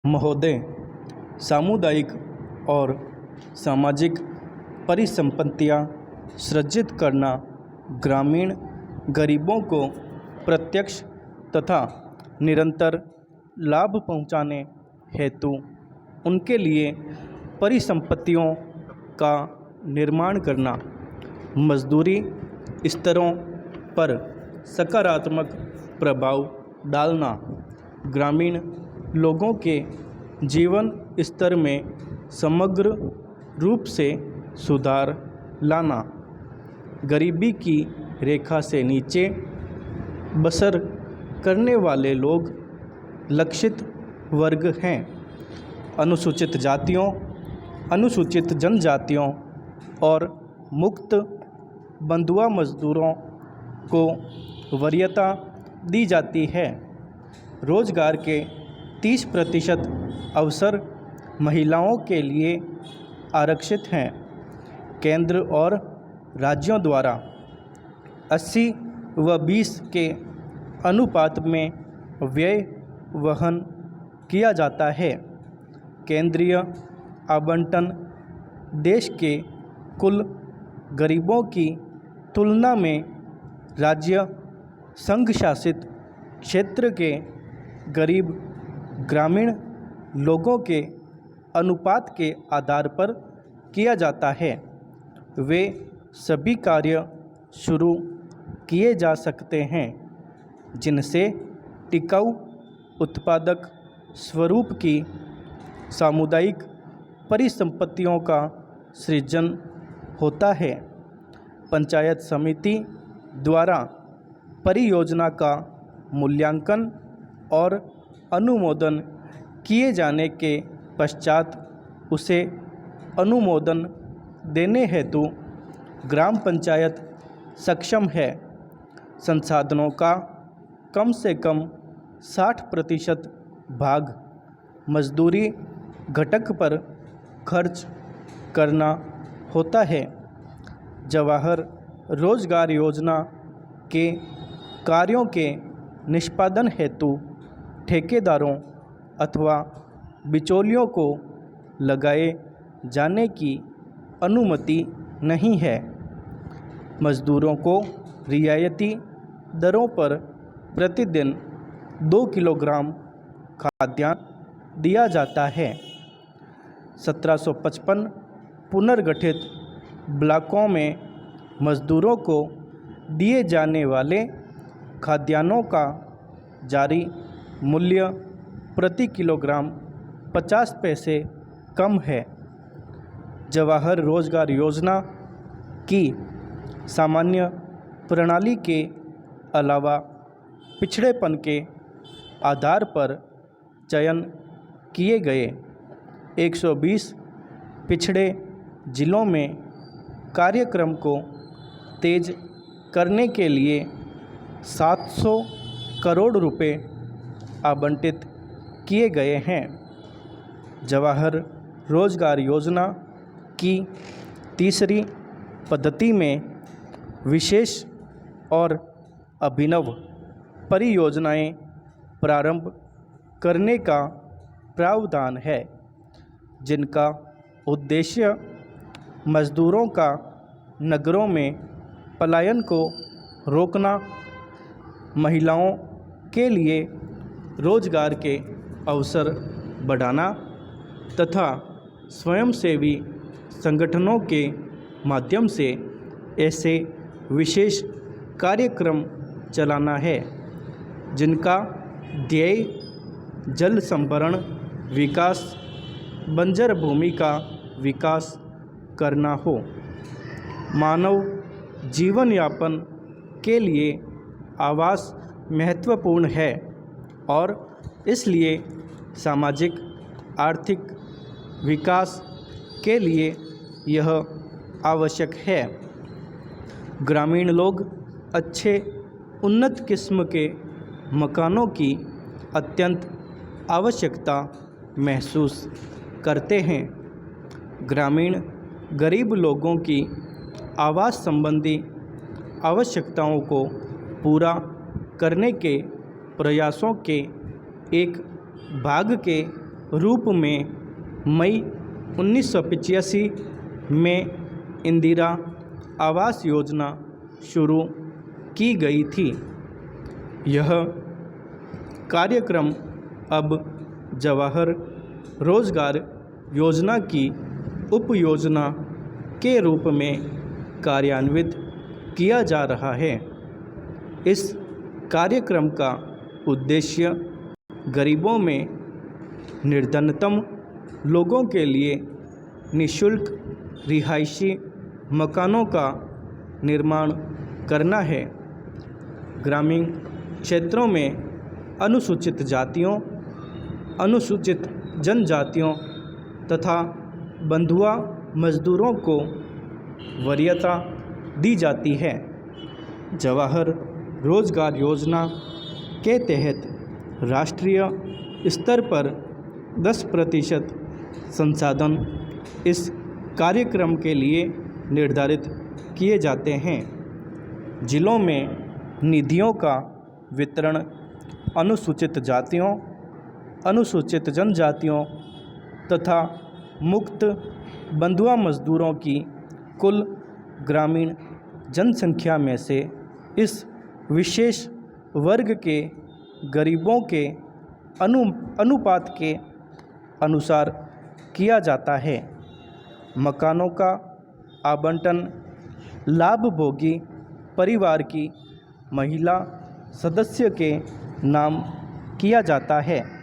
महोदय, सामुदायिक और सामाजिक परिसंपत्तियां सृजित करना ग्रामीण गरीबों को प्रत्यक्ष तथा निरंतर लाभ पहुंचाने हेतु उनके लिए परिसंपत्तियों का निर्माण करना, मजदूरी स्तरों पर सकारात्मक प्रभाव डालना, ग्रामीण लोगों के जीवन स्तर में समग्र रूप से सुधार लाना, गरीबी की रेखा से नीचे बसर करने वाले लोग लक्षित वर्ग हैं। अनुसूचित जातियों, अनुसूचित जनजातियों और मुक्त बंधुआ मजदूरों को वरीयता दी जाती है। रोजगार के 30% अवसर महिलाओं के लिए आरक्षित हैं। केंद्र और राज्यों द्वारा 80 व 20 के अनुपात में व्यय वहन किया जाता है। केंद्रीय आवंटन देश के कुल गरीबों की तुलना में राज्य संघ शासित क्षेत्र के गरीब ग्रामीण लोगों के अनुपात के आधार पर किया जाता है। वे सभी कार्य शुरू किए जा सकते हैं जिनसे टिकाऊ उत्पादक स्वरूप की सामुदायिक परिसंपत्तियों का सृजन होता है। पंचायत समिति द्वारा परियोजना का मूल्यांकन और अनुमोदन किए जाने के पश्चात उसे अनुमोदन देने हेतु ग्राम पंचायत सक्षम है। संसाधनों का कम से कम 60% भाग मजदूरी घटक पर खर्च करना होता है। जवाहर रोजगार योजना के कार्यों के निष्पादन हेतु ठेकेदारों अथवा बिचौलियों को लगाए जाने की अनुमति नहीं है। मजदूरों को रियायती दरों पर प्रतिदिन 2 किलोग्राम खाद्यान्न दिया जाता है। 1755 पुनर्गठित ब्लॉकों में मजदूरों को दिए जाने वाले खाद्यान्नों का जारी मूल्य प्रति किलोग्राम 50 पैसे कम है। जवाहर रोजगार योजना की सामान्य प्रणाली के अलावा पिछड़ेपन के आधार पर चयन किए गए 120 पिछड़े जिलों में कार्यक्रम को तेज करने के लिए 700 करोड़ रुपए आवंटित किए गए हैं। जवाहर रोजगार योजना की तीसरी पद्धति में विशेष और अभिनव परियोजनाएं प्रारंभ करने का प्रावधान है, जिनका उद्देश्य मजदूरों का नगरों में पलायन को रोकना, महिलाओं के लिए रोजगार के अवसर बढ़ाना तथा स्वयंसेवी संगठनों के माध्यम से ऐसे विशेष कार्यक्रम चलाना है जिनका ध्येय जल संभरण विकास, बंजर भूमि का विकास करना हो। मानव जीवन यापन के लिए आवास महत्वपूर्ण है और इसलिए सामाजिक आर्थिक विकास के लिए यह आवश्यक है। ग्रामीण लोग अच्छे उन्नत किस्म के मकानों की अत्यंत आवश्यकता महसूस करते हैं। ग्रामीण गरीब लोगों की आवास संबंधी आवश्यकताओं को पूरा करने के प्रयासों के एक भाग के रूप में मई 1985 में इंदिरा आवास योजना शुरू की गई थी। यह कार्यक्रम अब जवाहर रोजगार योजना की उपयोजना के रूप में कार्यान्वित किया जा रहा है। इस कार्यक्रम का उद्देश्य गरीबों में निर्धनतम लोगों के लिए निःशुल्क रिहायशी मकानों का निर्माण करना है। ग्रामीण क्षेत्रों में अनुसूचित जातियों, अनुसूचित जनजातियों तथा बंधुआ मजदूरों को वरीयता दी जाती है। जवाहर रोजगार योजना के तहत राष्ट्रीय स्तर पर 10% संसाधन इस कार्यक्रम के लिए निर्धारित किए जाते हैं। जिलों में निधियों का वितरण अनुसूचित जातियों, अनुसूचित जनजातियों तथा मुक्त बंधुआ मजदूरों की कुल ग्रामीण जनसंख्या में से इस विशेष वर्ग के गरीबों के अनुपात के अनुसार किया जाता है। मकानों का आवंटन लाभभोगी परिवार की महिला सदस्य के नाम किया जाता है।